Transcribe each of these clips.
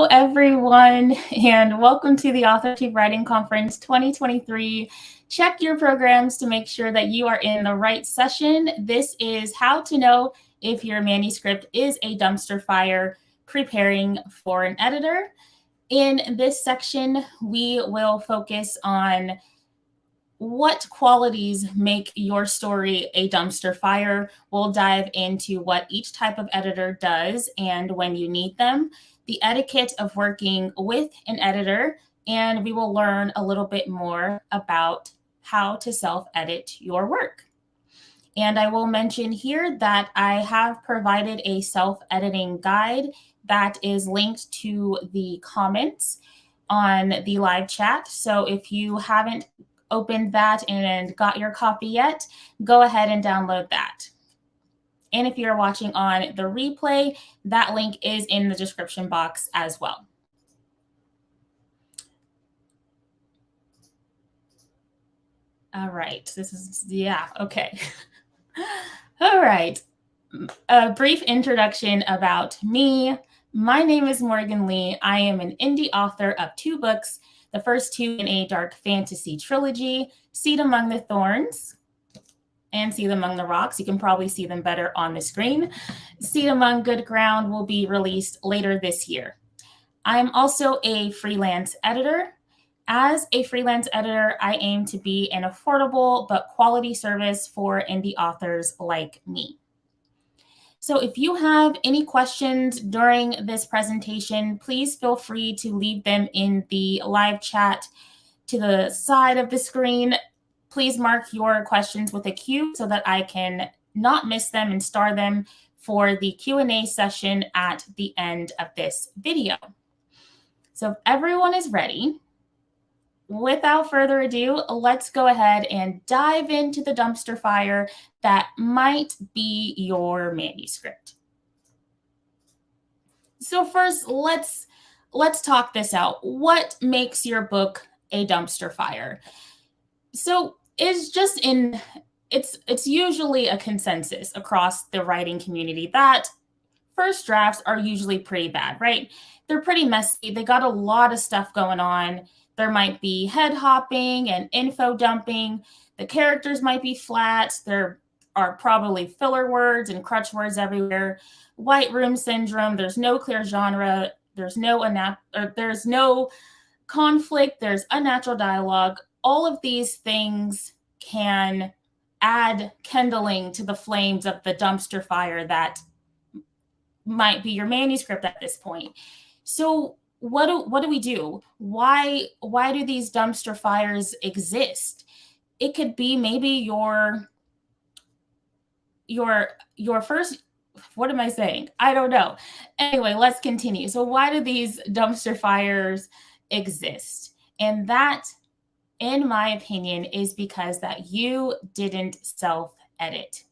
everyone, and welcome to the AuthorTube Writing Conference 2023. Check your programs to make sure that you are in the right session. This is how to know if your manuscript is a dumpster fire, preparing for an editor. In this section, we will focus on what qualities make your story a dumpster fire. We'll dive into what each type of editor does and when you need them, the etiquette of working with an editor, and we will learn a little bit more about how to self-edit your work. And I will mention here that I have provided a self-editing guide that is linked to the comments on the live chat. So if you haven't opened that and got your copy yet, go ahead and download that. And if you're watching on the replay, that link is in the description box as well. All right, okay. All right, a brief introduction about me. My name is Morgan Lee. I am an indie author of 2 books, the first 2 in a dark fantasy trilogy, Seed Among the Thorns and Seed Among the Rocks. You can probably see them better on the screen. Seed Among Good Ground will be released later this year. I'm also a freelance editor. As a freelance editor, I aim to be an affordable but quality service for indie authors like me. So if you have any questions during this presentation, please feel free to leave them in the live chat to the side of the screen. Please mark your questions with a Q so that I can not miss them and star them for the Q&A session at the end of this video. So if everyone is ready, without further ado, let's go ahead and dive into the dumpster fire that might be your manuscript. So first, let's talk this out. What makes your book a dumpster fire? So it's usually a consensus across the writing community that first drafts are usually pretty bad, right? They're pretty messy. They got a lot of stuff going on. There might be head hopping and info dumping. The characters might be flat. There are probably filler words and crutch words everywhere. White room syndrome. There's no clear genre. There's no conflict. There's unnatural dialogue. All of these things can add kindling to the flames of the dumpster fire that might be your manuscript at this point. So what do we do? Why do these dumpster fires exist? It could be maybe your first, what am I saying? I don't know. Anyway, let's continue. So why do these dumpster fires exist? And that, in my opinion, is because that you didn't self-edit.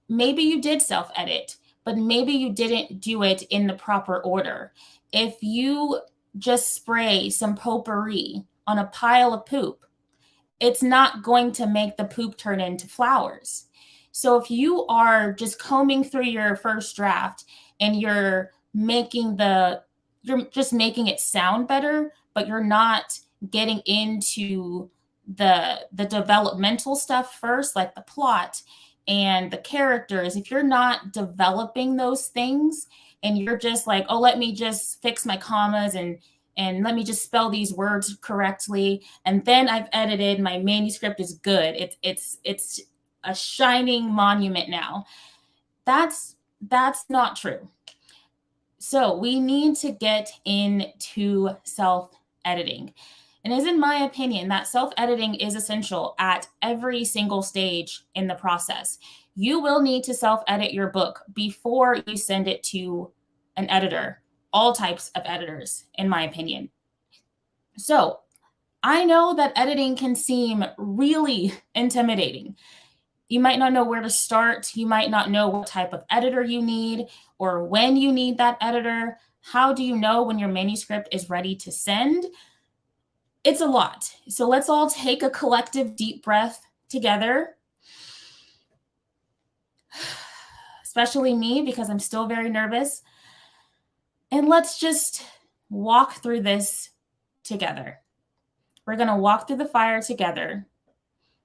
Maybe you did self-edit, but maybe you didn't do it in the proper order. If you just spray some potpourri on a pile of poop, it's not going to make the poop turn into flowers. So if you are just combing through your first draft and you're just making it sound better, but you're not getting into the developmental stuff first, like the plot and the characters, if you're not developing those things and you're just like, oh, let me just fix my commas and let me just spell these words correctly, and then I've edited, my manuscript is good. It's a shining monument now. That's not true. So we need to get into self-editing. And it is in my opinion that self-editing is essential at every single stage in the process. You will need to self-edit your book before you send it to an editor, all types of editors, in my opinion. So I know that editing can seem really intimidating. You might not know where to start. You might not know what type of editor you need or when you need that editor. How do you know when your manuscript is ready to send? It's a lot. So let's all take a collective deep breath together, especially me because I'm still very nervous. And let's just walk through this together. We're going to walk through the fire together.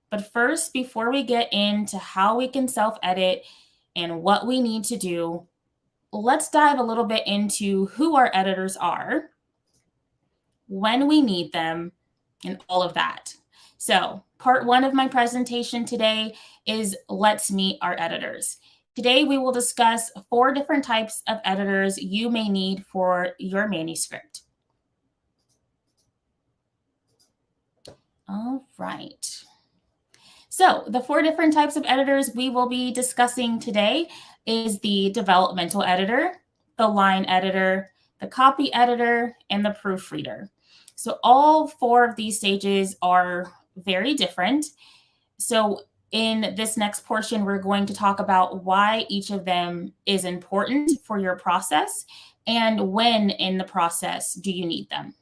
But first, before we get into how we can self-edit and what we need to do, let's dive a little bit into who our editors are, when we need them, and all of that. So part one of my presentation today is let's meet our editors. Today, we will discuss 4 different types of editors you may need for your manuscript. All right. So the 4 different types of editors we will be discussing today is the developmental editor, the line editor, the copy editor, and the proofreader. So all 4 of these stages are very different. So in this next portion, we're going to talk about why each of them is important for your process and when in the process do you need them.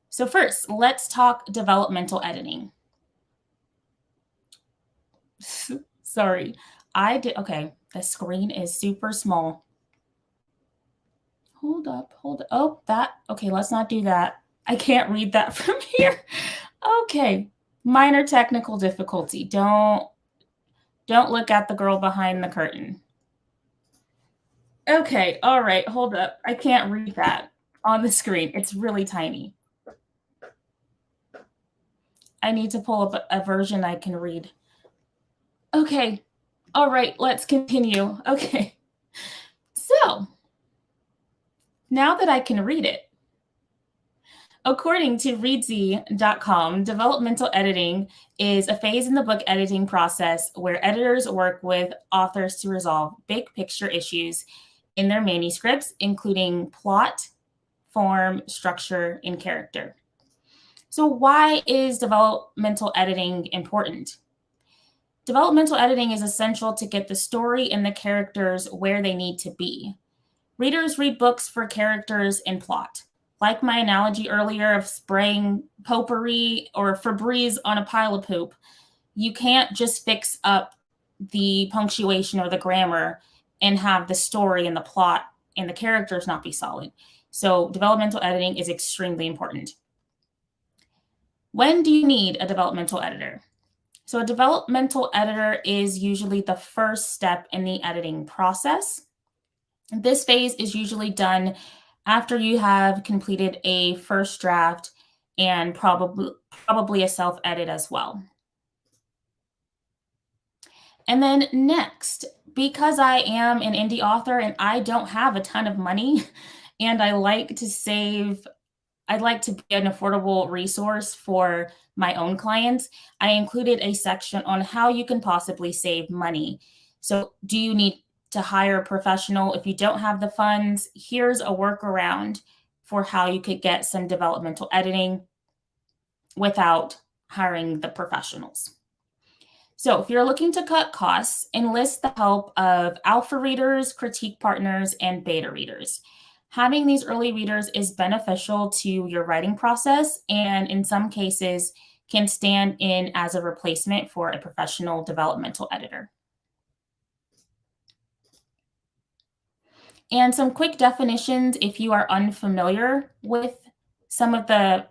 So first, let's talk developmental editing. Sorry, okay, the screen is super small. Hold up. Oh, okay, let's not do that. I can't read that from here. Okay, minor technical difficulty. Don't look at the girl behind the curtain. Okay, all right, hold up. I can't read that on the screen. It's really tiny. I need to pull up a version I can read. Okay, all right, let's continue. Okay, so now that I can read it, according to readsy.com, developmental editing is a phase in the book editing process where editors work with authors to resolve big picture issues in their manuscripts, including plot, form, structure, and character. So why is developmental editing important? Developmental editing is essential to get the story and the characters where they need to be. Readers read books for characters and plot. Like my analogy earlier of spraying potpourri or Febreze on a pile of poop, you can't just fix up the punctuation or the grammar and have the story and the plot and the characters not be solid. So developmental editing is extremely important. When do you need a developmental editor? So a developmental editor is usually the first step in the editing process. This phase is usually done after you have completed a first draft and probably a self-edit as well. And then next, because I am an indie author and I don't have a ton of money and I'd like to be an affordable resource for my own clients, I included a section on how you can possibly save money. So do you need to hire a professional? If you don't have the funds, here's a workaround for how you could get some developmental editing without hiring the professionals. So if you're looking to cut costs, enlist the help of alpha readers, critique partners, and beta readers. Having these early readers is beneficial to your writing process and in some cases can stand in as a replacement for a professional developmental editor. And some quick definitions if you are unfamiliar with some of the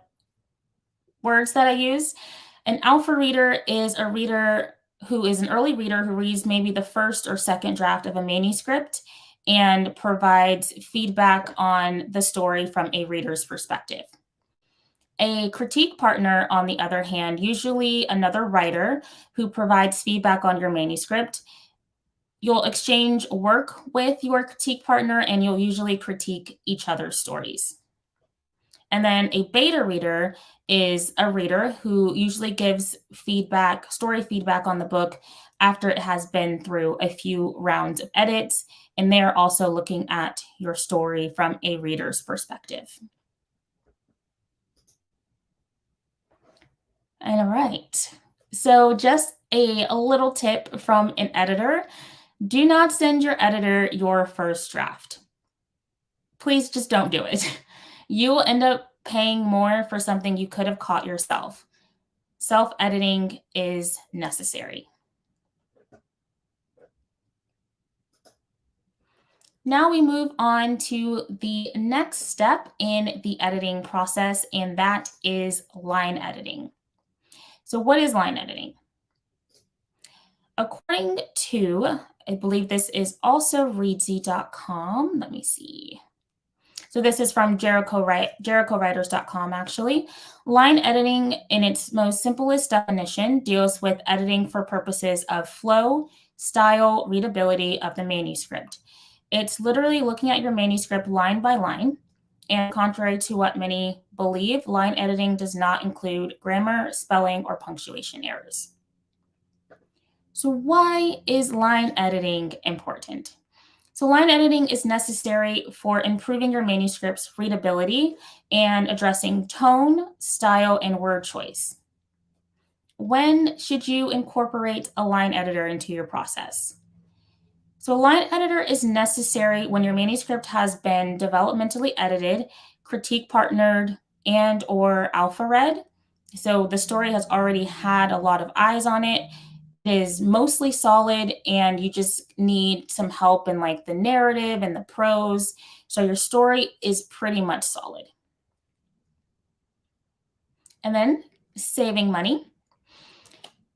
words that I use. An alpha reader is a reader who is an early reader who reads maybe the first or second draft of a manuscript and provides feedback on the story from a reader's perspective. A critique partner, on the other hand, usually another writer who provides feedback on your manuscript. You'll exchange work with your critique partner and you'll usually critique each other's stories. And then a beta reader is a reader who usually gives feedback, story feedback on the book after it has been through a few rounds of edits. And they're also looking at your story from a reader's perspective. All right. So just a little tip from an editor. Do not send your editor your first draft. Please just don't do it. You will end up paying more for something you could have caught yourself. Self-editing is necessary. Now we move on to the next step in the editing process, and that is line editing. So what is line editing? According to, I believe this is also readsy.com. Let me see. So this is from JerichoWriters.com, actually. Line editing, in its most simplest definition, deals with editing for purposes of flow, style, readability of the manuscript. It's literally looking at your manuscript line by line. And contrary to what many believe, line editing does not include grammar, spelling, or punctuation errors. So why is line editing important? So line editing is necessary for improving your manuscript's readability and addressing tone, style, and word choice. When should you incorporate a line editor into your process? So a line editor is necessary when your manuscript has been developmentally edited, critique partnered, and or alpha read. So the story has already had a lot of eyes on it, is mostly solid, and you just need some help in like the narrative and the prose. So your story is pretty much solid. And then saving money.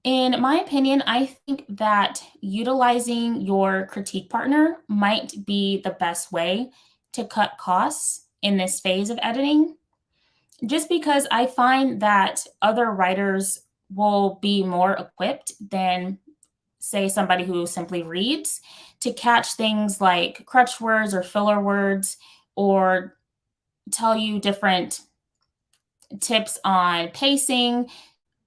In my opinion, I think that utilizing your critique partner might be the best way to cut costs in this phase of editing, just because I find that other writers will be more equipped than, say, somebody who simply reads to catch things like crutch words or filler words, or tell you different tips on pacing,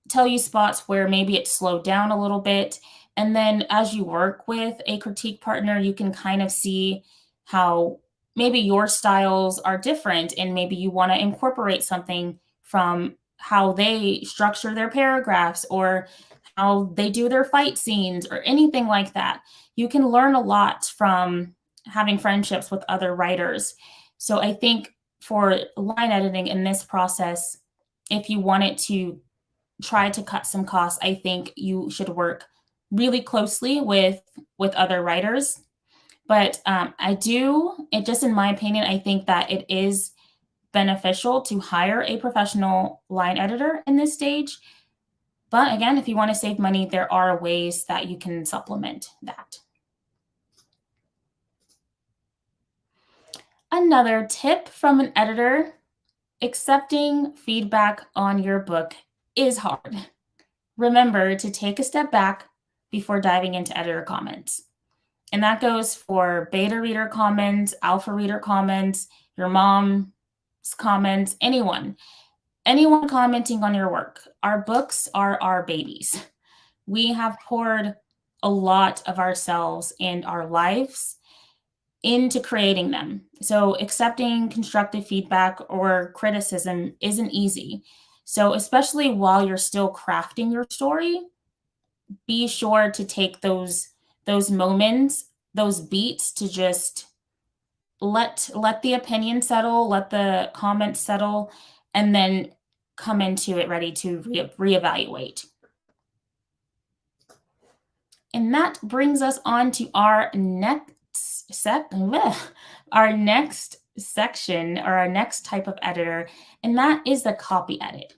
tell you spots where maybe it's slowed down a little bit. And then as you work with a critique partner, you can kind of see how maybe your styles are different, and maybe you want to incorporate something from how they structure their paragraphs or how they do their fight scenes or anything like that. You can learn a lot from having friendships with other writers. So I think for line editing in this process, if you wanted to try to cut some costs, I think you should work really closely with other writers. But it just in my opinion, I think that it is beneficial to hire a professional line editor in this stage. But again, if you want to save money, there are ways that you can supplement that. Another tip from an editor: accepting feedback on your book is hard. Remember to take a step back before diving into editor comments. And that goes for beta reader comments, alpha reader comments, your mom's comments, anyone commenting on your work. Our books are our babies. We have poured a lot of ourselves and our lives into creating them. So accepting constructive feedback or criticism isn't easy. So especially while you're still crafting your story, be sure to take those moments, those beats, to just let the opinion settle, let the comments settle, and then come into it ready to reevaluate. And that brings us on to our next section, or our next type of editor, and that is the copy edit.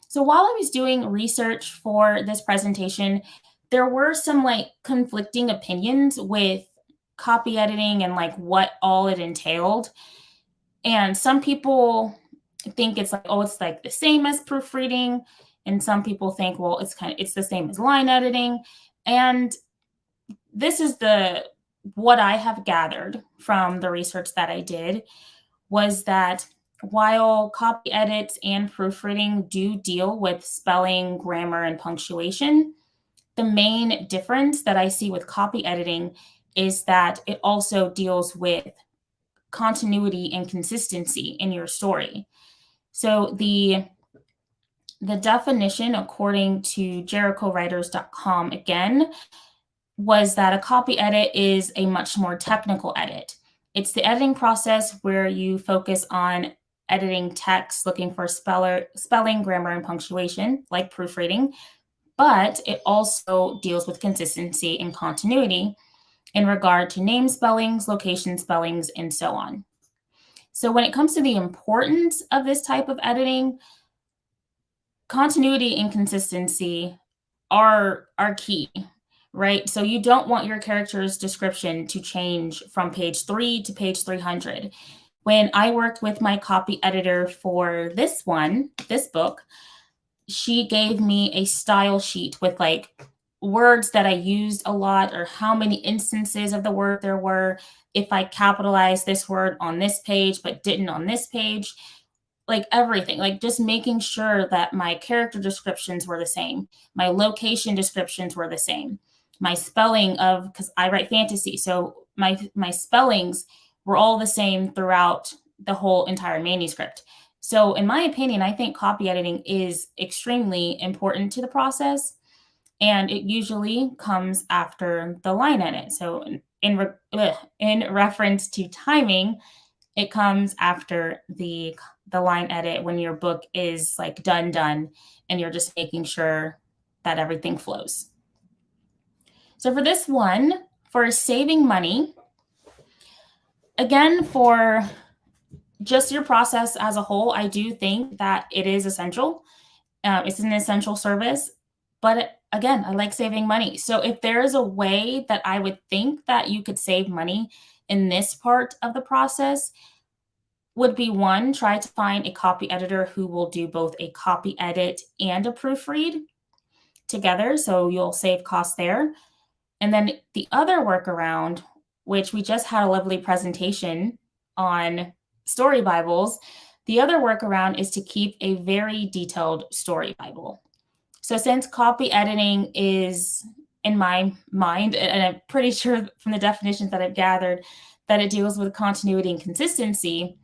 So while I was doing research for this presentation, there were some like conflicting opinions with copy editing and like what all it entailed. And some people think it's like, oh, it's like the same as proofreading. And some people think, well, it's the same as line editing. And this is what I have gathered from the research that I did, was that while copy edits and proofreading do deal with spelling, grammar, and punctuation, the main difference that I see with copy editing is that it also deals with continuity and consistency in your story. So the definition, according to JerichoWriters.com, again, was that a copy edit is a much more technical edit. It's the editing process where you focus on editing text, looking for spelling, grammar, and punctuation, like proofreading, but it also deals with consistency and continuity. in regard to name spellings, location spellings, and so on. So when it comes to the importance of this type of editing, continuity and consistency are key, right? So you don't want your character's description to change from page 3 to page 300. When I worked with my copy editor for this book, she gave me a style sheet with like words that I used a lot or how many instances of the word there were, if I capitalized this word on this page but didn't on this page, like everything, like just making sure that my character descriptions were the same, my location descriptions were the same, my spelling of, because I write fantasy, so my spellings were all the same throughout the whole entire manuscript. So in my opinion, I think copy editing is extremely important to the process, and it usually comes after the line edit. So in reference to timing, it comes after the line edit when your book is like done, and you're just making sure that everything flows. So for this one, for saving money, again, for just your process as a whole, I do think that it is essential. It's an essential service, but again, I like saving money. So if there is a way that I would think that you could save money in this part of the process, would be one, try to find a copy editor who will do both a copy edit and a proofread together. So you'll save costs there. And then the other workaround, which we just had a lovely presentation on story Bibles, the other workaround is to keep a very detailed story Bible. So since copy editing is, in my mind, and I'm pretty sure from the definitions that I've gathered, that it deals with continuity and consistency,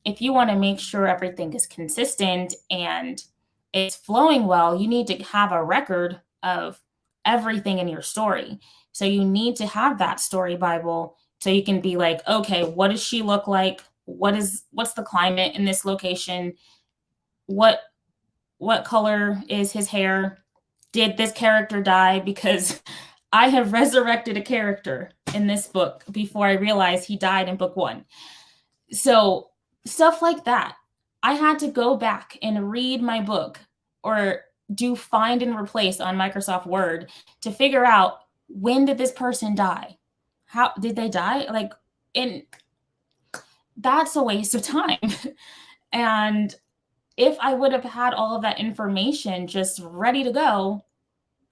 if you want to make sure everything is consistent and it's flowing well, you need to have a record of everything in your story. So you need to have that story Bible so you can be like, okay, what does she look like? What's the climate in this location? What color is his hair? Did this character die? Because I have resurrected a character in this book before I realized he died in book 1. So stuff like that. I had to go back and read my book or do find and replace on Microsoft Word to figure out, when did this person die? How did they die? Like, and that's a waste of time. And if I would have had all of that information just ready to go,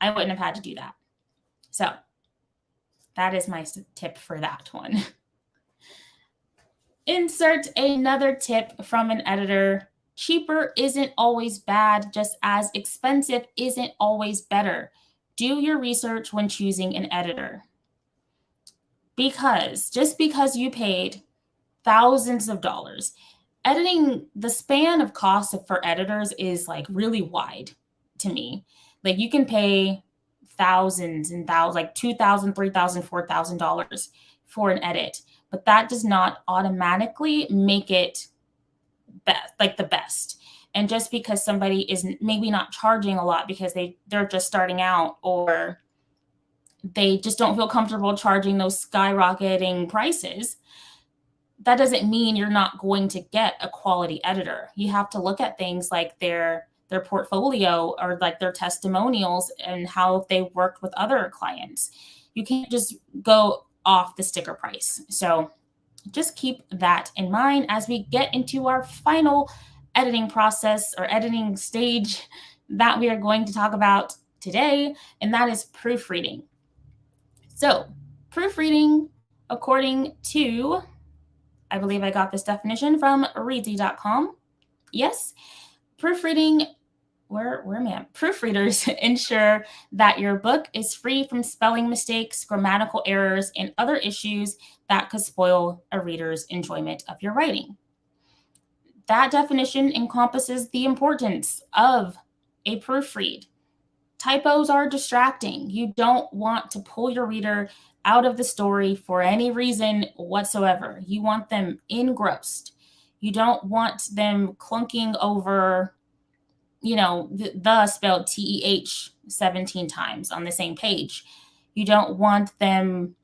I wouldn't have had to do that. So that is my tip for that one. Insert another tip from an editor. Cheaper isn't always bad, just as expensive isn't always better. Do your research when choosing an editor. Because just because you paid thousands of dollars, editing, the span of cost for editors is like really wide to me. Like you can pay thousands and thousands, like $2,000, $3,000, $4,000 for an edit, but that does not automatically make it the best. And just because somebody is maybe not charging a lot because they're just starting out, or they just don't feel comfortable charging those skyrocketing prices, that doesn't mean you're not going to get a quality editor. You have to look at things like their portfolio or like their testimonials and how they worked with other clients. You can't just go off the sticker price. So just keep that in mind as we get into our final editing process or editing stage that we are going to talk about today, and that is proofreading. So proofreading, according to, I believe I got this definition from reedsy.com. Yes, proofreading, where am I? Proofreaders ensure that your book is free from spelling mistakes, grammatical errors, and other issues that could spoil a reader's enjoyment of your writing. That definition encompasses the importance of a proofread. Typos are distracting. You don't want to pull your reader out of the story for any reason whatsoever. You want them engrossed. You don't want them clunking over, the spelled TEH 17 times on the same page. You don't want them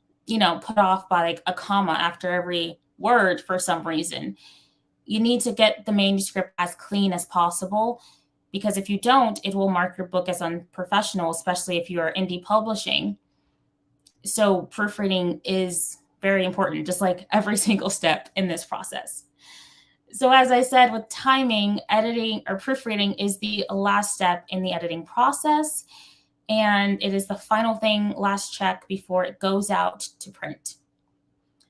put off by like a comma after every word for some reason. You need to get the manuscript as clean as possible, because if you don't, it will mark your book as unprofessional, especially if you are indie publishing. So proofreading is very important, just like every single step in this process. So as I said, with timing, editing or proofreading is the last step in the editing process. And it is the final thing, last check before it goes out to print.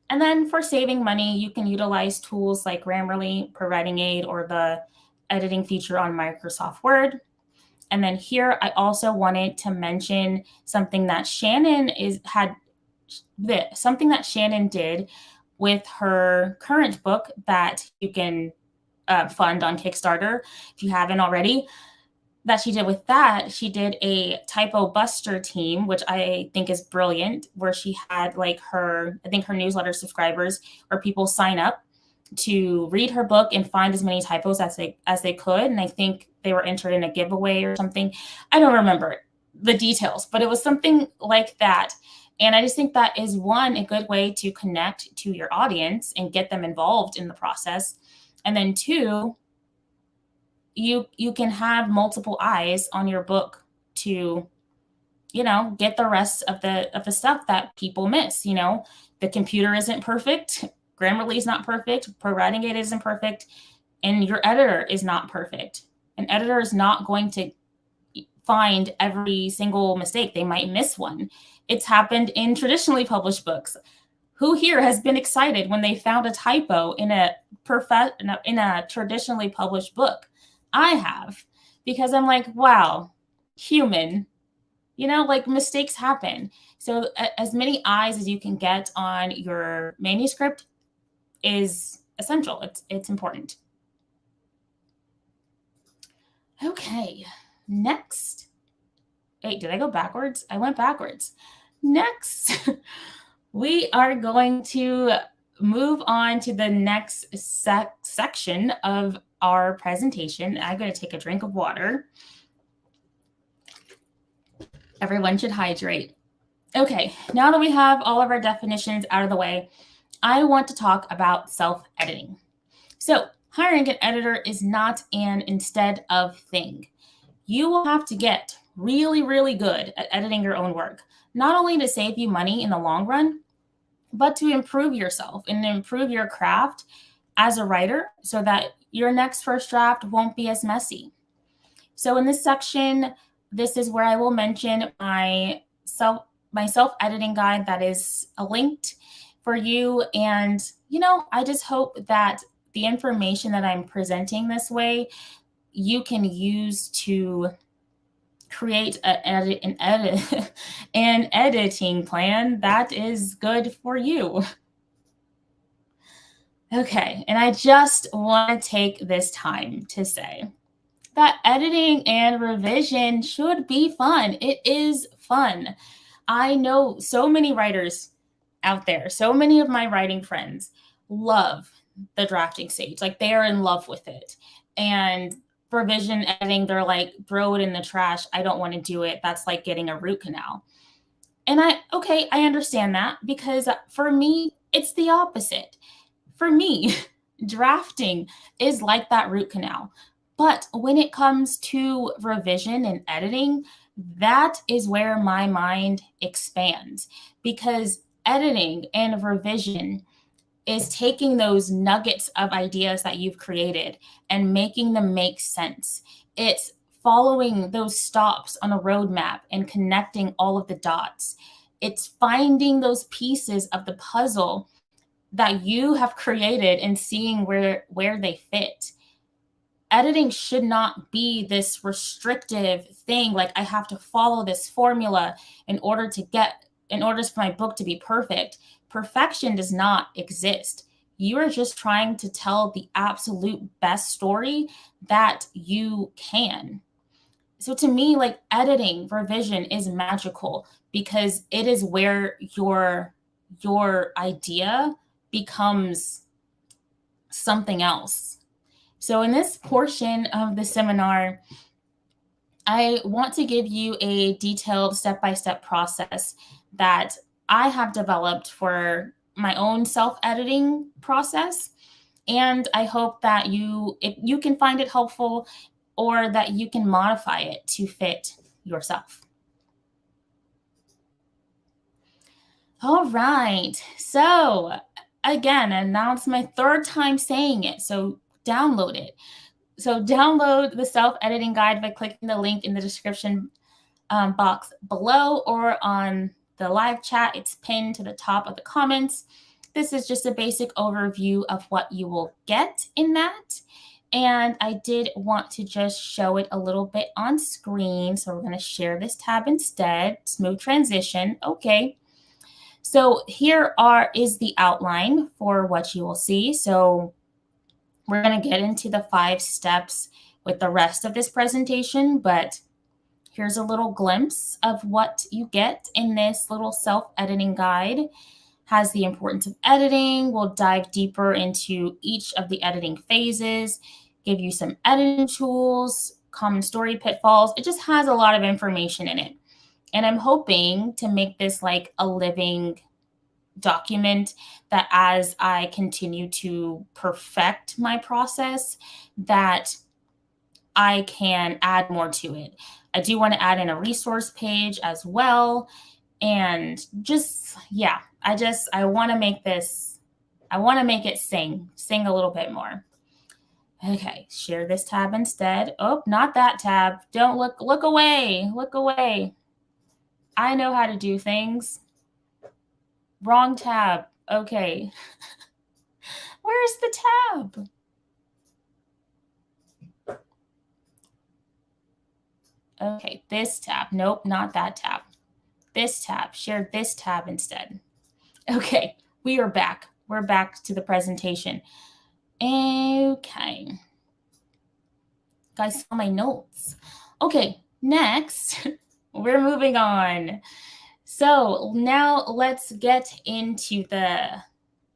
And then for saving money, you can utilize tools like Grammarly, Writing Aid, or the editing feature on Microsoft Word. And then here, I also wanted to mention something that Shannon did with her current book that you can fund on Kickstarter if you haven't already. That she did with that, she did a typo buster team, which I think is brilliant, where she had like her newsletter subscribers, where people sign up to read her book and find as many typos as they could. And I think they were entered in a giveaway or something. I don't remember the details, but it was something like that. And I just think that is, one, a good way to connect to your audience and get them involved in the process. And then two, you can have multiple eyes on your book to, get the rest of the stuff that people miss. The computer isn't perfect. Grammarly is not perfect. Writing Aid isn't perfect. And your editor is not perfect. An editor is not going to find every single mistake. They might miss one. It's happened in traditionally published books. Who here has been excited when they found a typo in a traditionally published book? I have, because I'm like, wow, human, like mistakes happen. So as many eyes as you can get on your manuscript is essential. It's important. Okay, next. Wait, did I go backwards? I went backwards. Next, we are going to move on to the next section of our presentation. I'm going to take a drink of water. Everyone should hydrate. Okay, now that we have all of our definitions out of the way, I want to talk about self-editing. So hiring an editor is not an instead of thing. You will have to get really, really good at editing your own work, not only to save you money in the long run, but to improve yourself and improve your craft as a writer so that your next first draft won't be as messy. So in this section, this is where I will mention my self-editing guide that is linked for you. And, I just hope that the information that I'm presenting this way, you can use to create an editing plan that is good for you. Okay, and I just want to take this time to say that editing and revision should be fun. It is fun. I know so many writers out there, so many of my writing friends love the drafting stage. Like, they are in love with it. And revision editing, they're like, throw it in the trash. I don't want to do it. That's like getting a root canal. And I understand that, because for me, it's the opposite. For me, drafting is like that root canal. But when it comes to revision and editing, that is where my mind expands, because editing and revision is taking those nuggets of ideas that you've created and making them make sense. It's following those stops on a roadmap and connecting all of the dots. It's finding those pieces of the puzzle that you have created and seeing where they fit. Editing should not be this restrictive thing, like I have to follow this formula in order for my book to be perfect. Perfection does not exist. You are just trying to tell the absolute best story that you can. So to me, like, editing, revision is magical, because it is where your idea becomes something else. So in this portion of the seminar, I want to give you a detailed step-by-step process that I have developed for my own self-editing process. And I hope that if you can find it helpful or that you can modify it to fit yourself. All right. So again, and now it's my third time saying it. So download it. So download the self-editing guide by clicking the link in the description box below or on the live chat. It's pinned to the top of the comments. This is just a basic overview of what you will get in that. And I did want to just show it a little bit on screen. So we're going to share this tab instead. Smooth transition. Okay. So here is the outline for what you will see. So we're going to get into the 5 steps with the rest of this presentation, but here's a little glimpse of what you get in this little self-editing guide. Has the importance of editing. We'll dive deeper into each of the editing phases, give you some editing tools, common story pitfalls. It just has a lot of information in it. And I'm hoping to make this like a living document that as I continue to perfect my process, that I can add more to it. I do want to add in a resource page as well. And just, yeah, I want to make it sing a little bit more. Okay, share this tab instead. Oh, not that tab. Don't look away. Look away. I know how to do things. Wrong tab. Okay. Where's the tab? Okay, this tab. Nope, not that tab. This tab. Share this tab instead. Okay, we are back. We're back to the presentation. Okay. Guys saw my notes. Okay, next, we're moving on. So now let's get into the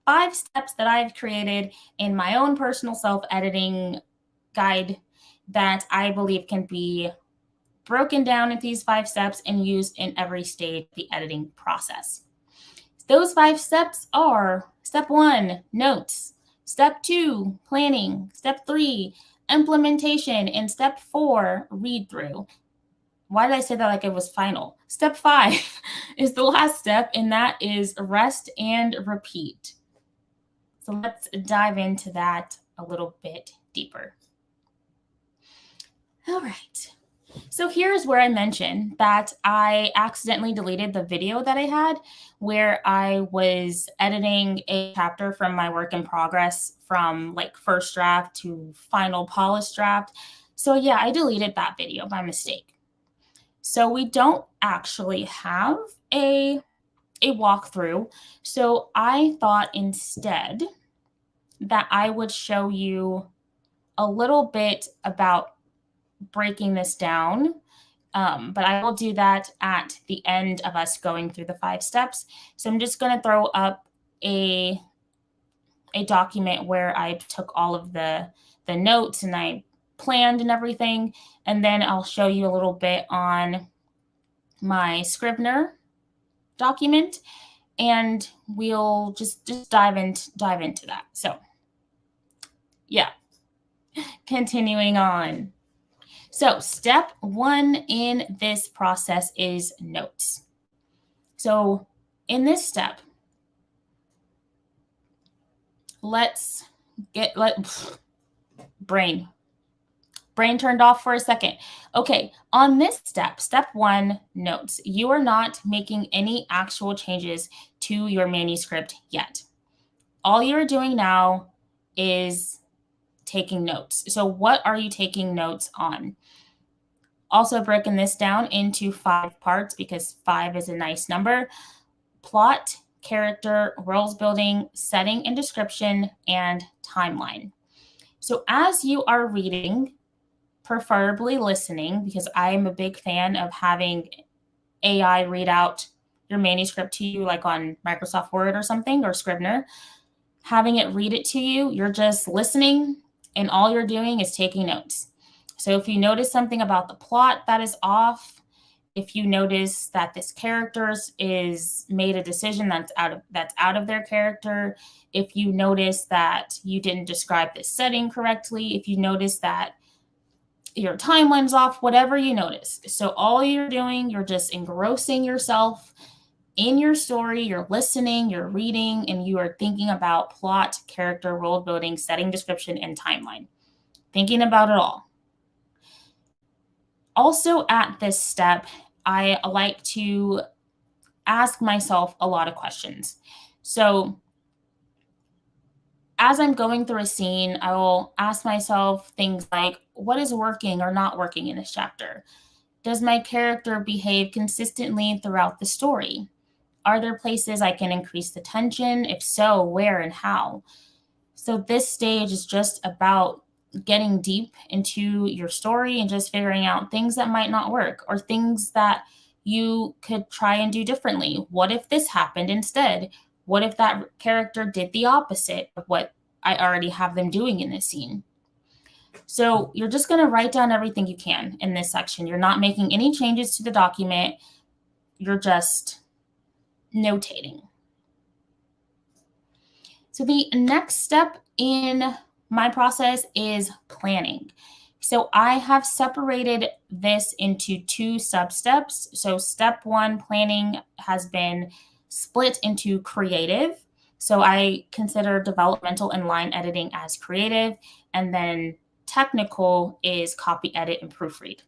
5 steps that I've created in my own personal self-editing guide that I believe can be broken down into these 5 steps and used in every stage of the editing process. Those 5 steps are: step 1, notes; step 2, planning; step 3, implementation; and step 4, read through. Why did I say that like it was final? Step 5 is the last step, and that is rest and repeat. So let's dive into that a little bit deeper. All right. So here's where I mentioned that I accidentally deleted the video that I had where I was editing a chapter from my work in progress from like first draft to final polished draft. So yeah, I deleted that video by mistake. So we don't actually have a walkthrough. So I thought instead that I would show you a little bit about breaking this down. But I will do that at the end of us going through the 5 steps. So I'm just going to throw up a document where I took all of the notes and I planned and everything. And then I'll show you a little bit on my Scrivener document, and we'll just dive into that. So yeah, continuing on. So step 1 in this process is notes. So in this step, let's get brain turned off for a second. Okay, on this step 1, notes, you are not making any actual changes to your manuscript yet. All you're doing now is taking notes. So what are you taking notes on? Also broken this down into 5 parts because 5 is a nice number: plot, character, world building, setting and description, and timeline. So as you are reading, preferably listening, because I am a big fan of having AI read out your manuscript to you, like on Microsoft Word or something, or Scrivener, having it read it to you, you're just listening and all you're doing is taking notes. So if you notice something about the plot that is off, If you notice that this character is made a decision that's out of their character, if you notice that you didn't describe this setting correctly, if you notice that your timeline's off, whatever you notice. So all you're doing, you're just engrossing yourself in your story, you're listening, you're reading, and you are thinking about plot, character, world building, setting description, and timeline. Thinking about it all. Also, at this step, I like to ask myself a lot of questions. So, as I'm going through a scene, I will ask myself things like, what is working or not working in this chapter? Does my character behave consistently throughout the story? Are there places I can increase the tension? If so, where and how? So, this stage is just about getting deep into your story and just figuring out things that might not work or things that you could try and do differently. What if this happened instead? What if that character did the opposite of what I already have them doing in this scene? So you're just going to write down everything you can in this section. You're not making any changes to the document. You're just notating. So the next step in my process is planning. So I have separated this into 2 sub-steps. So step 1, planning, has been split into creative. So I consider developmental and line editing as creative, and then technical is copy, edit, and proofread.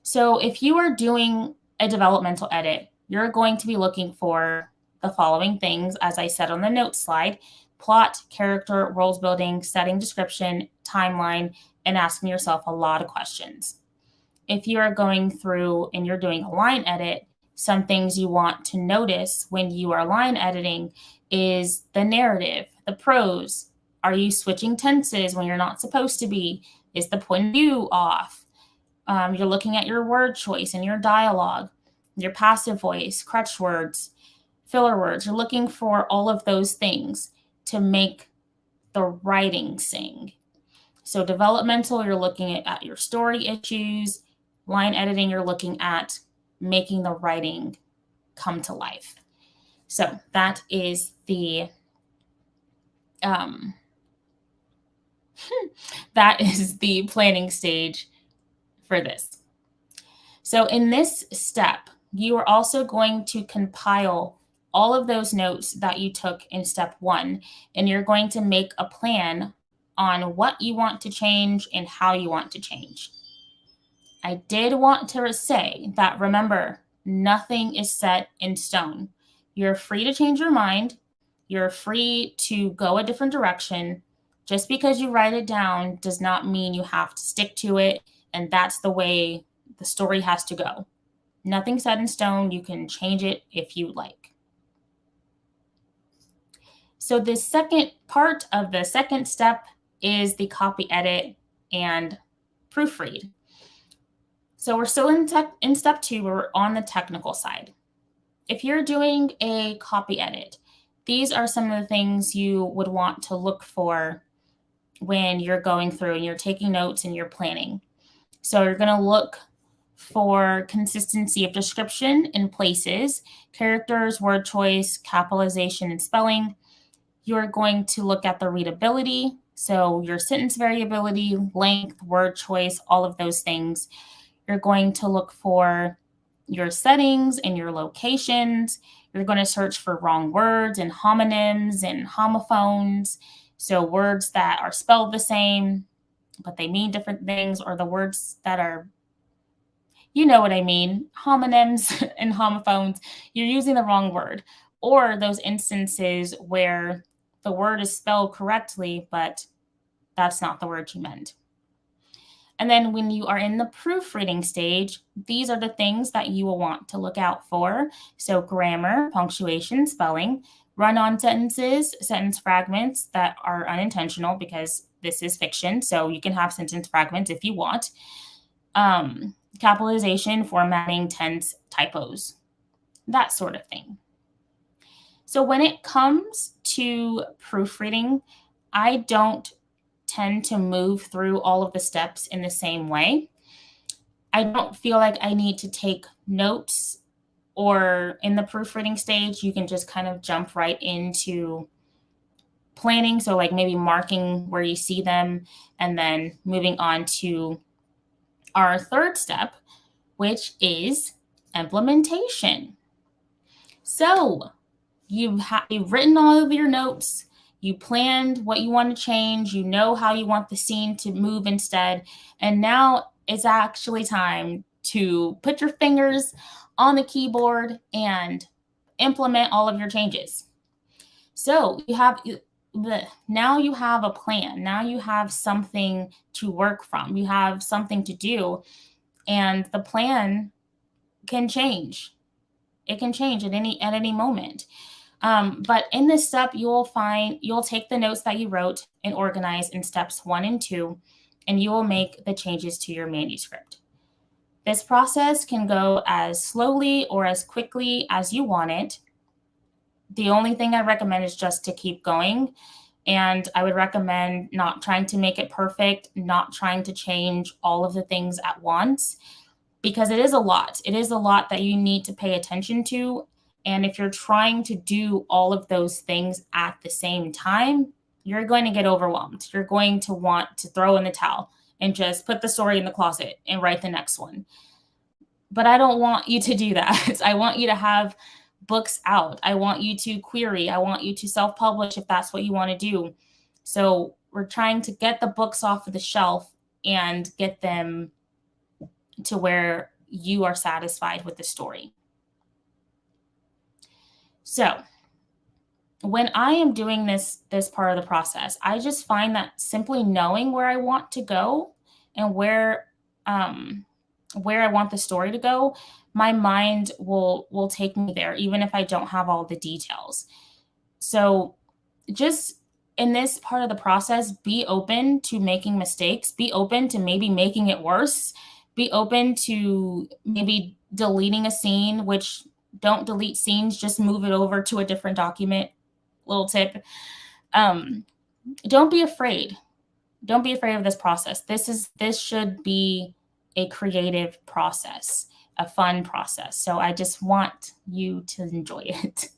So if you are doing a developmental edit, you're going to be looking for the following things, as I said on the notes slide: plot, character, world building, setting description, timeline, and asking yourself a lot of questions. If you are going through and you're doing a line edit, some things you want to notice when you are line editing is the narrative, the prose. Are you switching tenses when you're not supposed to be? Is the point of view off? You're looking at your word choice and your dialogue, your passive voice, crutch words, filler words. You're looking for all of those things to make the writing sing. So developmental, you're looking at your story issues. Line editing, you're looking at making the writing come to life. So that is the that is the planning stage for this. So in this step, you are also going to compile all of those notes that you took in step 1, and you're going to make a plan on what you want to change and how you want to change. I did want to say that, remember, nothing is set in stone. You're free to change your mind. You're free to go a different direction. Just because you write it down does not mean you have to stick to it, and that's the way the story has to go. Nothing set in stone. You can change it if you like. So the second part of the second step is the copy, edit, and proofread. So we're still in step 2, where we're on the technical side. If you're doing a copy edit, these are some of the things you would want to look for when you're going through and you're taking notes and you're planning. So you're going to look for consistency of description in places, characters, word choice, capitalization, and spelling. You're going to look at the readability, so your sentence variability, length, word choice, all of those things. You're going to look for your settings and your locations. You're going to search for wrong words and homonyms and homophones, so words that are spelled the same, but they mean different things, or the words that are, you know what I mean, homonyms and homophones, you're using the wrong word, or those instances where the word is spelled correctly, but that's not the word you meant. And then when you are in the proofreading stage, these are the things that you will want to look out for. So grammar, punctuation, spelling, run-on sentences, sentence fragments that are unintentional because this is fiction. So you can have sentence fragments if you want. Capitalization, formatting, tense, typos, that sort of thing. So when it comes to proofreading, I don't tend to move through all of the steps in the same way. I don't feel like I need to take notes, or in the proofreading stage, you can just kind of jump right into planning. So like maybe marking where you see them and then moving on to our third step, which is implementation. So you've written all of your notes, you planned what you want to change, you know how you want the scene to move instead, and now it's actually time to put your fingers on the keyboard and implement all of your changes. So now you have a plan. Now you have something to work from. You have something to do, and the plan can change. It can change at any moment. But in this step, you'll take the notes that you wrote and organize in steps 1 and 2, and you will make the changes to your manuscript. This process can go as slowly or as quickly as you want it. The only thing I recommend is just to keep going. And I would recommend not trying to make it perfect, not trying to change all of the things at once, because it is a lot. It is a lot that you need to pay attention to. And if you're trying to do all of those things at the same time, you're going to get overwhelmed. You're going to want to throw in the towel and just put the story in the closet and write the next one. But I don't want you to do that. I want you to have books out. I want you to query. I want you to self-publish if that's what you want to do. So we're trying to get the books off of the shelf and get them to where you are satisfied with the story. So when I am doing this part of the process, I just find that simply knowing where I want to go and where I want the story to go, my mind will take me there, even if I don't have all the details. So just in this part of the process, be open to making mistakes, be open to maybe making it worse, be open to maybe deleting a scene, which don't delete scenes, just move it over to a different document. Little tip. Don't be afraid. Don't be afraid of this process. This should be a creative process, a fun process. So I just want you to enjoy it.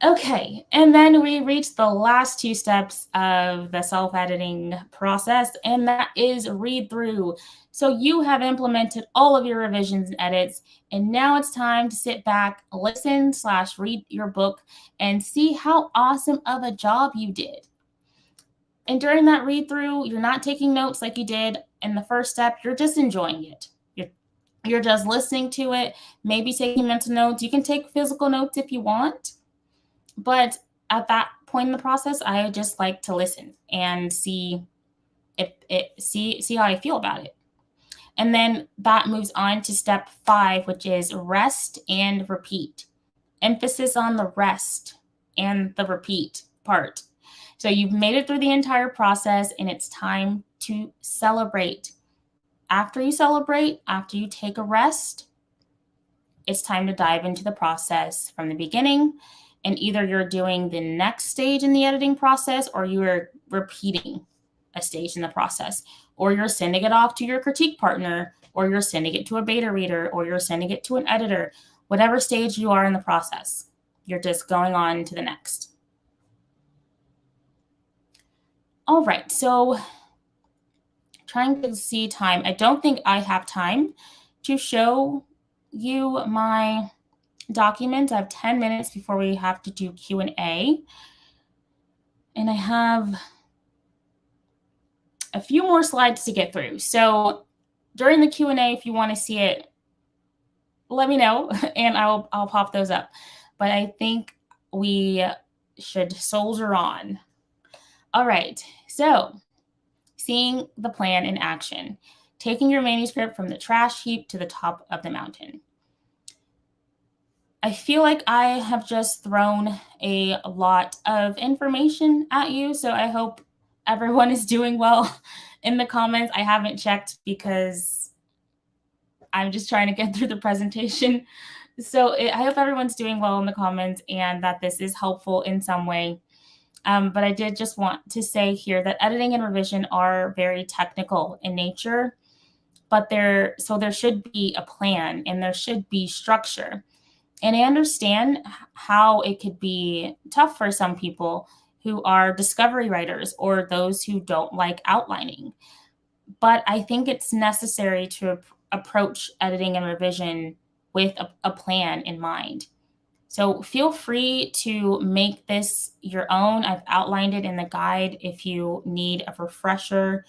Okay, and then we reach the last 2 steps of the self-editing process, and that is read through. So you have implemented all of your revisions and edits, and now it's time to sit back, listen/read your book, and see how awesome of a job you did. And during that read through, you're not taking notes like you did in the first step. You're just enjoying it. You're just listening to it, maybe taking mental notes. You can take physical notes if you want. But at that point in the process, I just like to listen and see how I feel about it. And then that moves on to step 5, which is rest and repeat. Emphasis on the rest and the repeat part. So you've made it through the entire process, and it's time to celebrate. After you celebrate, after you take a rest, it's time to dive into the process from the beginning. And either you're doing the next stage in the editing process, or you're repeating a stage in the process, or you're sending it off to your critique partner, or you're sending it to a beta reader, or you're sending it to an editor. Whatever stage you are in the process, you're just going on to the next. All right, so trying to see time. I don't think I have time to show you my document. I have 10 minutes before we have to do Q&A. And I have a few more slides to get through. So during the Q&A, if you want to see it, let me know and I'll pop those up. But I think we should soldier on. All right, so seeing the plan in action, taking your manuscript from the trash heap to the top of the mountain. I feel like I have just thrown a lot of information at you, so I hope everyone is doing well in the comments. I haven't checked because I'm just trying to get through the presentation. So I hope everyone's doing well in the comments and that this is helpful in some way. But I did just want to say here that editing and revision are very technical in nature. but there should be a plan and there should be structure. And I understand how it could be tough for some people who are discovery writers or those who don't like outlining. But I think it's necessary to approach editing and revision with a plan in mind. So feel free to make this your own. I've outlined it in the guide if you need a refresher.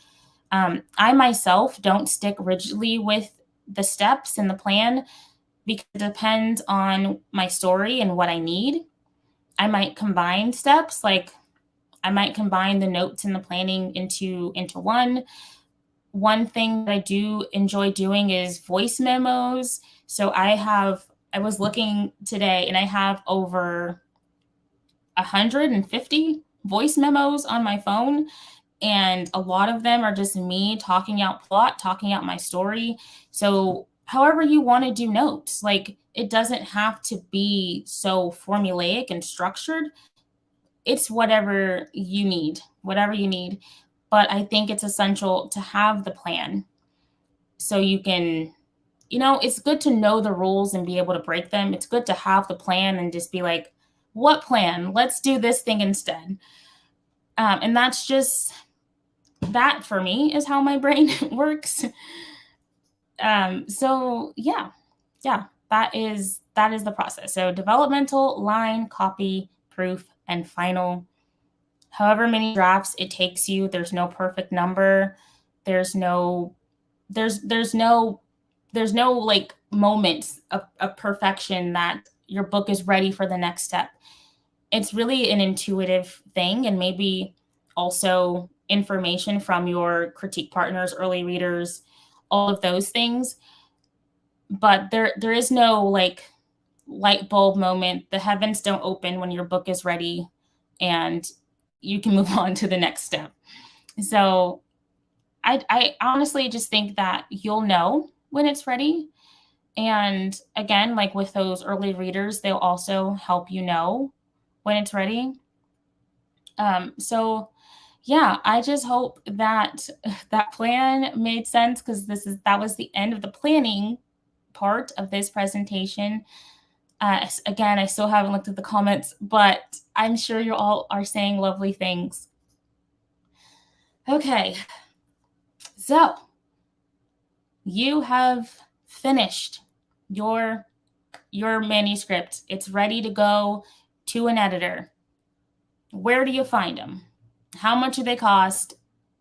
I myself don't stick rigidly with the steps in the plan because it depends on my story and what I need. I might combine steps, like I might combine the notes and the planning into one. One thing that I do enjoy doing is voice memos. So I was looking today and I have over 150 voice memos on my phone. And a lot of them are just me talking out plot, talking out my story. So however you want to do notes, like it doesn't have to be so formulaic and structured. It's whatever you need. But I think it's essential to have the plan so you can, it's good to know the rules and be able to break them. It's good to have the plan and just be like, what plan? Let's do this thing instead. And that's just, that for me is how my brain works. So yeah, that is the process. So developmental, line, copy, proof, and final. However many drafts it takes you, there's no perfect number. There's no like moments of perfection that your book is ready for the next step. It's really an intuitive thing, and maybe also information from your critique partners, early readers, all of those things. But there is no like light bulb moment. The heavens don't open when your book is ready and you can move on to the next step. So I honestly just think that you'll know when it's ready. And again, like with those early readers, they'll also help you know when it's ready. So yeah, I just hope that that plan made sense, because that was the end of the planning part of this presentation. Again, I still haven't looked at the comments, but I'm sure you all are saying lovely things. Okay, so you have finished your manuscript. It's ready to go to an editor. Where do you find them? How much do they cost?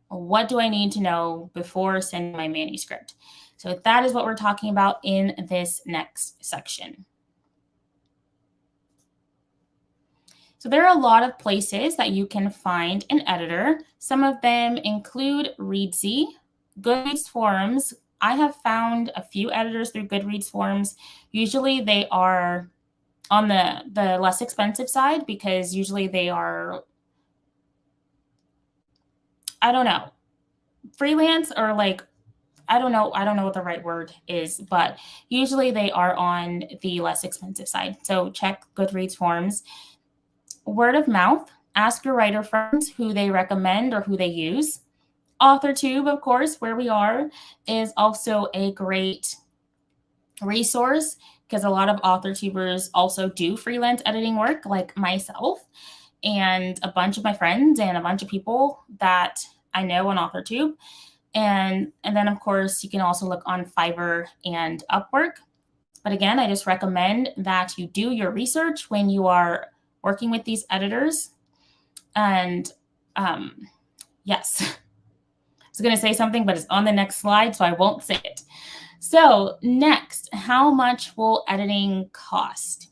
What do I need to know before sending my manuscript? So that is what we're talking about in this next section. So there are a lot of places that you can find an editor. Some of them include Readsy, Goodreads forums. I have found a few editors through Goodreads forums. Usually they are on the less expensive side, because usually they are, I don't know, freelance, or like, I don't know what the right word is, but usually they are on the less expensive side. So check Goodreads forums. Word of mouth. Ask your writer friends who they recommend or who they use. AuthorTube, of course, where we are, is also a great resource, because a lot of AuthorTubers also do freelance editing work, like myself and a bunch of my friends and a bunch of people that I know on AuthorTube. And then, of course, you can also look on Fiverr and Upwork. But again, I just recommend that you do your research when you are working with these editors. And yes, I was going to say something, but it's on the next slide, so I won't say it. So next, how much will editing cost?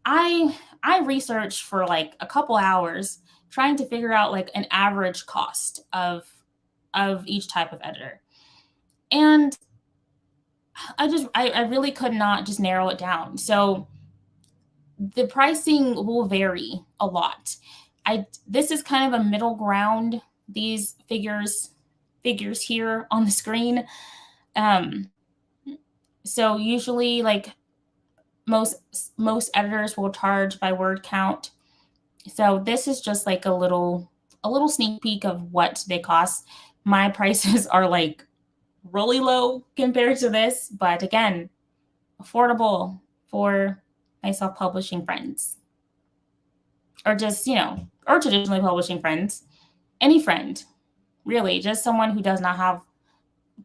I researched for like a couple hours trying to figure out like an average cost of each type of editor. And I really could not just narrow it down. So the pricing will vary a lot. This is kind of a middle ground, these figures here on the screen. So usually like most editors will charge by word count. So this is just like a little sneak peek of what they cost. My prices are like really low compared to this, but again, affordable for my self-publishing friends. Or just, or traditionally publishing friends. Any friend, really, just someone who does not have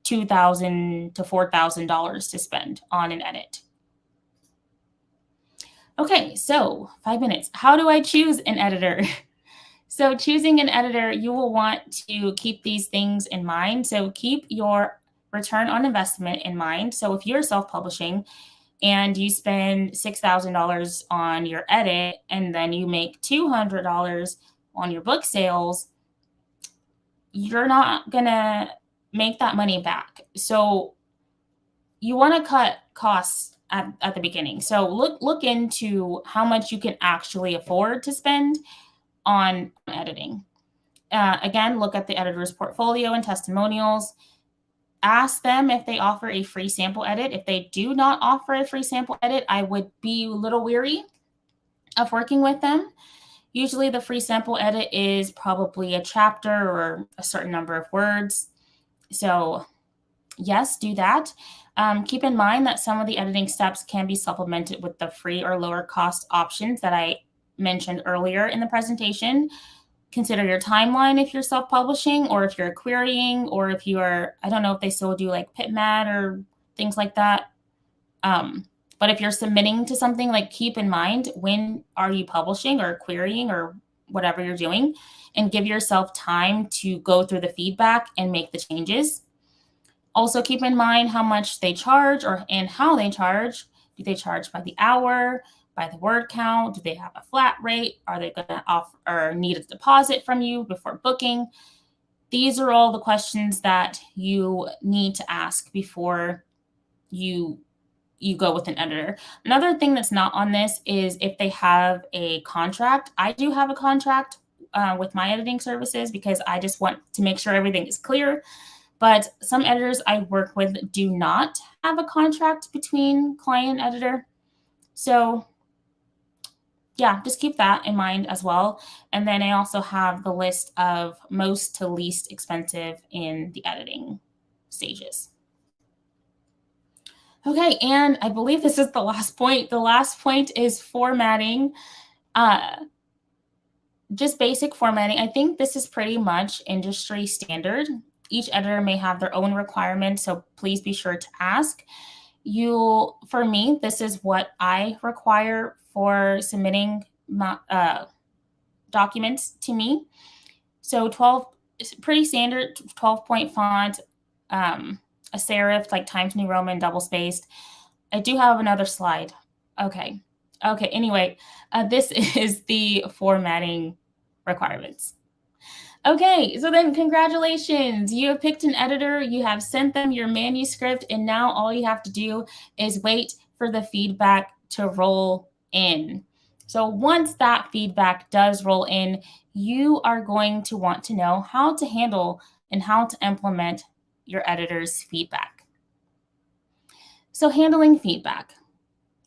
$2,000 to $4,000 to spend on an edit. Okay, so 5 minutes. How do I choose an editor? So choosing an editor, you will want to keep these things in mind. So keep your return on investment in mind. So if you're self-publishing and you spend $6,000 on your edit and then you make $200 on your book sales, you're not going to make that money back. So you want to cut costs at the beginning. So look into how much you can actually afford to spend on editing. Again, look at the editor's portfolio and testimonials. Ask them if they offer a free sample edit. If they do not offer a free sample edit, I would be a little weary of working with them. Usually the free sample edit is probably a chapter or a certain number of words. So yes, do that. Keep in mind that some of the editing steps can be supplemented with the free or lower cost options that I mentioned earlier in the presentation. Consider your timeline if you're self-publishing or if you're querying or if you are, I don't know if they still do like PitMat or things like that. But if you're submitting to something, like keep in mind when are you publishing or querying or whatever you're doing, and give yourself time to go through the feedback and make the changes. Also keep in mind how much they charge and how they charge. Do they charge by the hour, by the word count? Do they have a flat rate? Are they going to offer or need a deposit from you before booking? These are all the questions that you need to ask before you go with an editor. Another thing that's not on this is if they have a contract. I do have a contract with my editing services because I just want to make sure everything is clear. But some editors I work with do not have a contract between client and editor. So yeah, just keep that in mind as well. And then I also have the list of most to least expensive in the editing stages. Okay, and I believe this is the last point. The last point is formatting. Just basic formatting. I think this is pretty much industry standard. Each editor may have their own requirements, so please be sure to ask. For me, this is what I require for submitting my, documents to me. So 12, pretty standard, 12-point font, a serif, like Times New Roman, double spaced. I do have another slide. Okay. Anyway, this is the formatting requirements. Okay, so then congratulations. You have picked an editor, you have sent them your manuscript, and now all you have to do is wait for the feedback to roll in. So once that feedback does roll in, you are going to want to know how to handle and how to implement your editor's feedback. So handling feedback.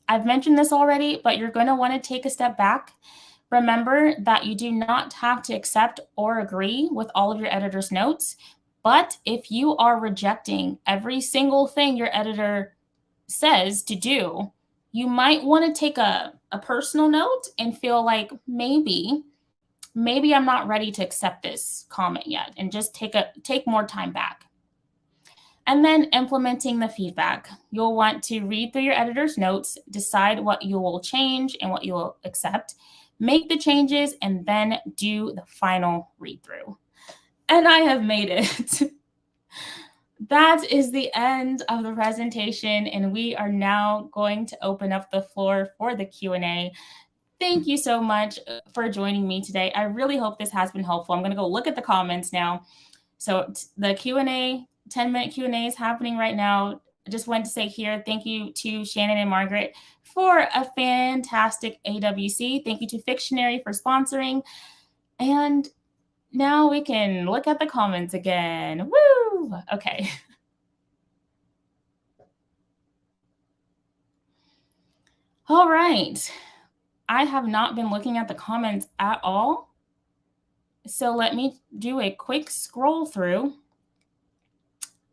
I've mentioned this already, but you're going to want to take a step back. Remember that you do not have to accept or agree with all of your editor's notes, but if you are rejecting every single thing your editor says to do, you might want to take a personal note and feel like maybe I'm not ready to accept this comment yet, and just take more time back. And then implementing the feedback. You'll want to read through your editor's notes, decide what you will change and what you will accept, make the changes, and then do the final read through. And I have made it. That is the end of the presentation, and we are now going to open up the floor for the Q&A. Thank you so much for joining me today. I really hope this has been helpful. I'm going to go look at the comments now. So the Q&A, 10-minute Q&A is happening right now. I just wanted to say here, thank you to Shannon and Margaret for a fantastic AWC. Thank you to Fictionary for sponsoring. And now we can look at the comments again. Woo! Okay. All right. I have not been looking at the comments at all. So let me do a quick scroll through.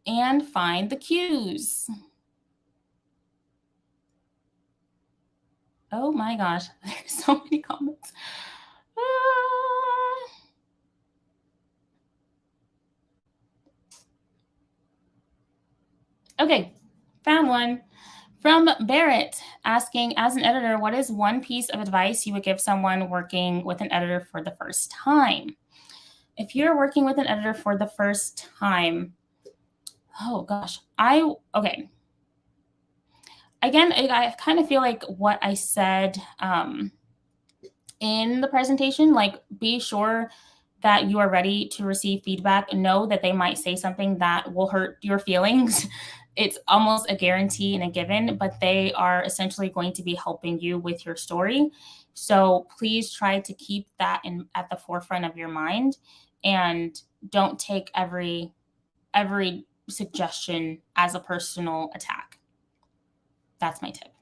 and find the cues. Oh my gosh, there's so many comments. Okay, found one. From Barrett, asking, as an editor, what is one piece of advice you would give someone working with an editor for the first time? If you're working with an editor for the first time, oh gosh, okay. Again, I kind of feel like what I said in the presentation, like be sure that you are ready to receive feedback and know that they might say something that will hurt your feelings. It's almost a guarantee and a given, but they are essentially going to be helping you with your story. So please try to keep that at the forefront of your mind, and don't take every suggestion as a personal attack. That's my tip.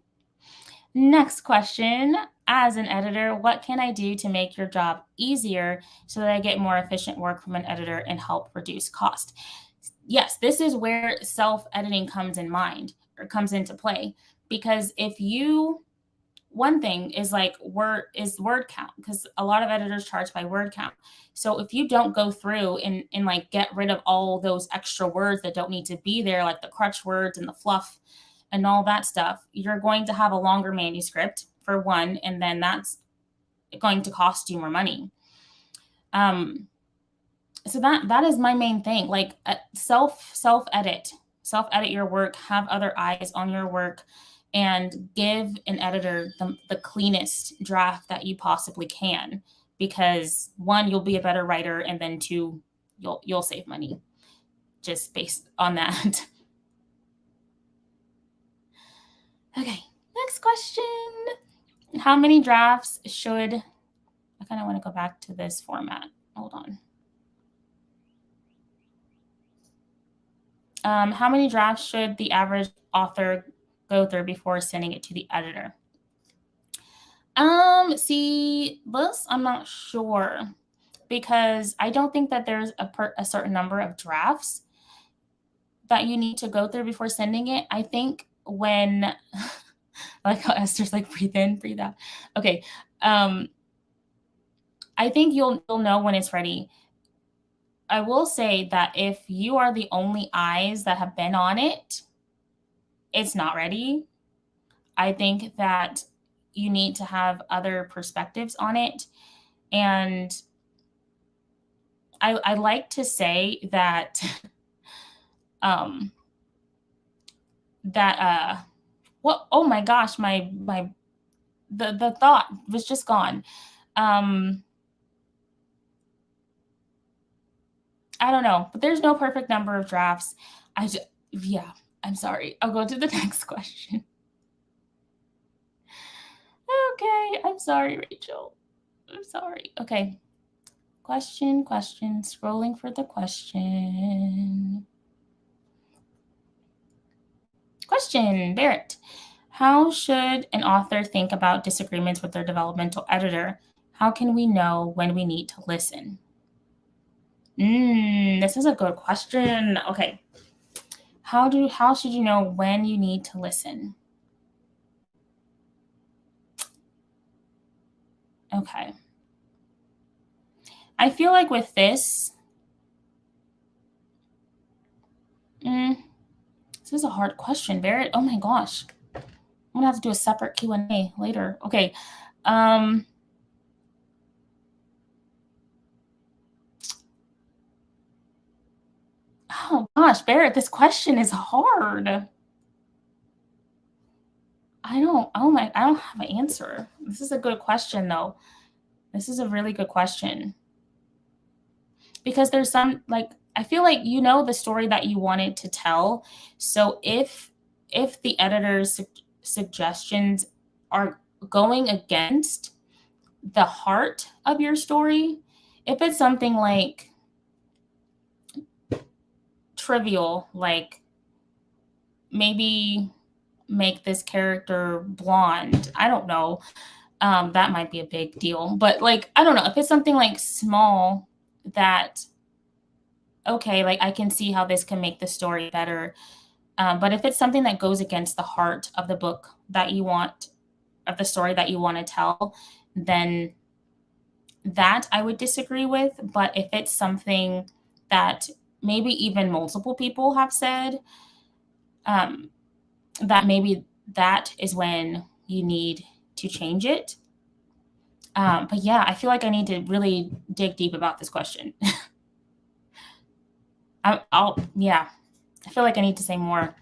Next question. As an editor, what can I do to make your job easier so that I get more efficient work from an editor and help reduce cost? Yes, this is where self-editing comes into play. Because one thing is like word count, because a lot of editors charge by word count. So if you don't go through and like get rid of all those extra words that don't need to be there, like the crutch words and the fluff and all that stuff, you're going to have a longer manuscript for one, and then that's going to cost you more money. So that is my main thing. Like self-edit your work, have other eyes on your work, and give an editor the cleanest draft that you possibly can, because one, you'll be a better writer, and then two, you'll save money just based on that. Okay, next question. How many drafts should, I kind of want to go back to this format. Hold on. How many drafts should the average author go through before sending it to the editor? See, this I'm not sure, because I don't think that there's a certain number of drafts that you need to go through before sending it. I think when, like how Esther's like, breathe in, breathe out. Okay. I think you'll know when it's ready. I will say that if you are the only eyes that have been on it, it's not ready. I think that you need to have other perspectives on it. And I like to say that what, oh my gosh, the thought was just gone. I don't know, but there's no perfect number of drafts. Yeah, I'm sorry. I'll go to the next question. Okay, I'm sorry, Rachel. I'm sorry. Okay. Question, scrolling for the question. Question, Barrett. How should an author think about disagreements with their developmental editor? How can we know when we need to listen? This is a good question. Okay. How should you know when you need to listen? Okay. I feel like with this, this is a hard question, Barrett. Oh my gosh. I'm gonna have to do a separate Q&A later. Okay. Oh gosh, Barrett, this question is hard. I don't have an answer. This is a good question though. This is a really good question. Because there's some, like, I feel like you know the story that you wanted to tell. So if the editor's suggestions are going against the heart of your story, if it's something like trivial, like maybe make this character blonde, I don't know, that might be a big deal. But like, I don't know, if it's something like small that okay, like I can see how this can make the story better. But if it's something that goes against the heart of the book that you want, of the story that you want to tell, then that I would disagree with. But if it's something that maybe even multiple people have said, um, that maybe that is when you need to change it. But yeah, I feel like I need to really dig deep about this question. Yeah, I feel like I need to say more.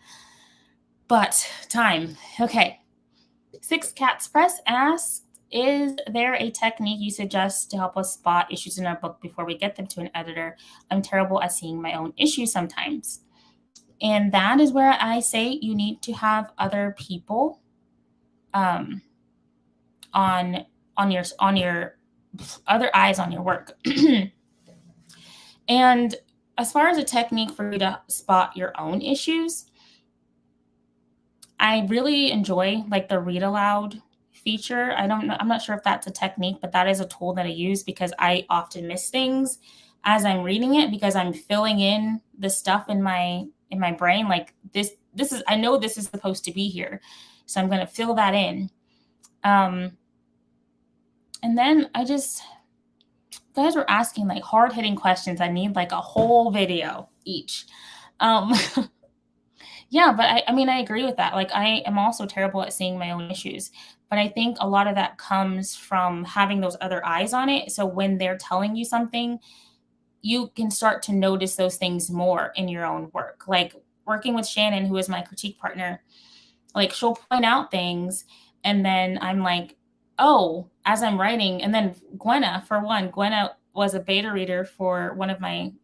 But time. Okay. Six Cats Press asks, is there a technique you suggest to help us spot issues in our book before we get them to an editor? I'm terrible at seeing my own issues sometimes. And that is where I say you need to have other people on your other eyes on your work. And as far as a technique for you to spot your own issues, I really enjoy like the read aloud feature. I'm not sure if that's a technique, but that is a tool that I use because I often miss things as I'm reading it because I'm filling in the stuff in my brain. Like this is, I know this is supposed to be here, so I'm going to fill that in. And then you guys were asking like hard hitting questions. I need like a whole video each. Yeah, but I mean, I agree with that. Like, I am also terrible at seeing my own issues, but I think a lot of that comes from having those other eyes on it. So when they're telling you something, you can start to notice those things more in your own work. Like working with Shannon, who is my critique partner, like she'll point out things, and then I'm like, oh, as I'm writing, and then Gwenna, for one, Gwenna was a beta reader for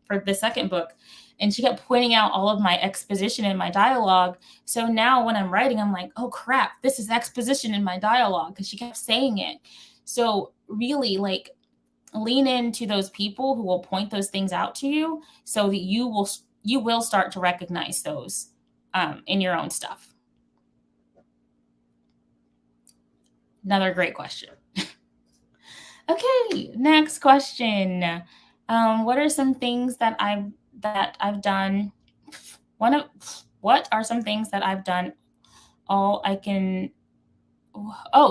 for the second book, and she kept pointing out all of my exposition in my dialogue. So now when I'm writing, I'm like, oh crap, this is exposition in my dialogue because she kept saying it. So really, like, lean into those people who will point those things out to you, so that you will start to recognize those in your own stuff. Another great question. Okay, next question. What are some things that I've done? What are some things that I've done?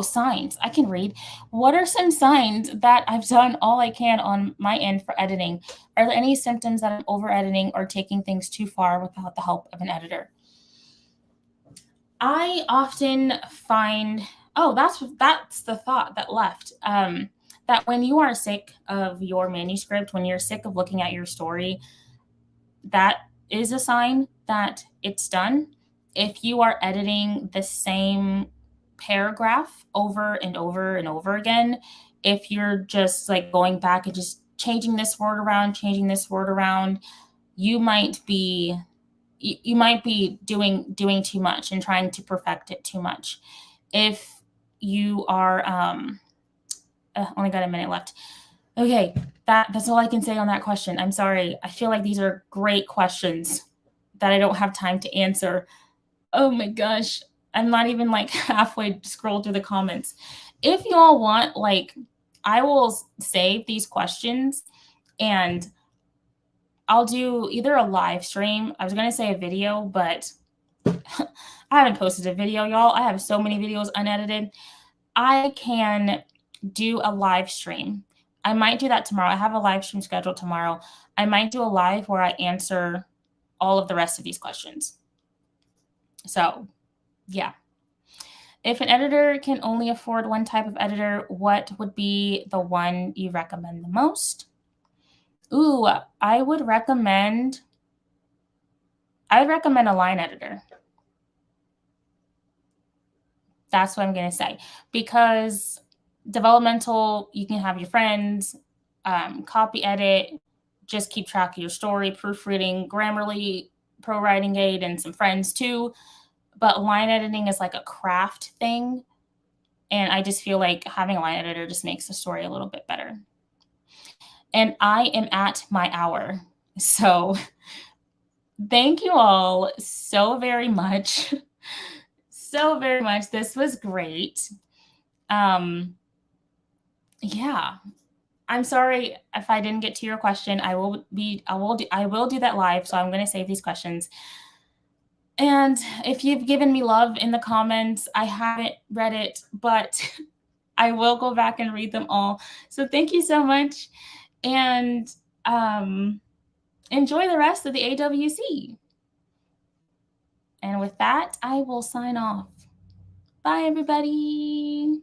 Signs. I can read. What are some signs that I've done all I can on my end for editing? Are there any symptoms that I'm over editing or taking things too far without the help of an editor? I often find, that's the thought that left. That when you are sick of your manuscript, when you're sick of looking at your story, that is a sign that it's done. If you are editing the same paragraph over and over and over again, if you're just like going back and just changing this word around, you might be doing too much and trying to perfect it too much. If you are only got a minute left. Okay, that's all I can say on that question. I'm sorry. I feel like these are great questions that I don't have time to answer. Oh my gosh. I'm not even like halfway scrolled through the comments. If y'all want, like, I will save these questions and I'll do either a live stream. I was going to say a video, but I haven't posted a video, y'all. I have so many videos unedited. I can do a live stream. I might do that tomorrow. I have a live stream scheduled tomorrow. I might do a live where I answer all of the rest of these questions. So, yeah. If an editor can only afford one type of editor, what would be the one you recommend the most? Ooh, I would recommend a line editor. That's what I'm going to say. Because developmental, you can have your friends, copy edit, just keep track of your story, proofreading, Grammarly, Pro Writing Aid, and some friends too. But line editing is like a craft thing. And I just feel like having a line editor just makes the story a little bit better. And I am at my hour. So thank you all so very much. So very much. This was great. Yeah. I'm sorry if I didn't get to your question. I will do that live. So I'm going to save these questions. And if you've given me love in the comments, I haven't read it, but I will go back and read them all. So thank you so much. And enjoy the rest of the AWC. And with that, I will sign off. Bye, everybody.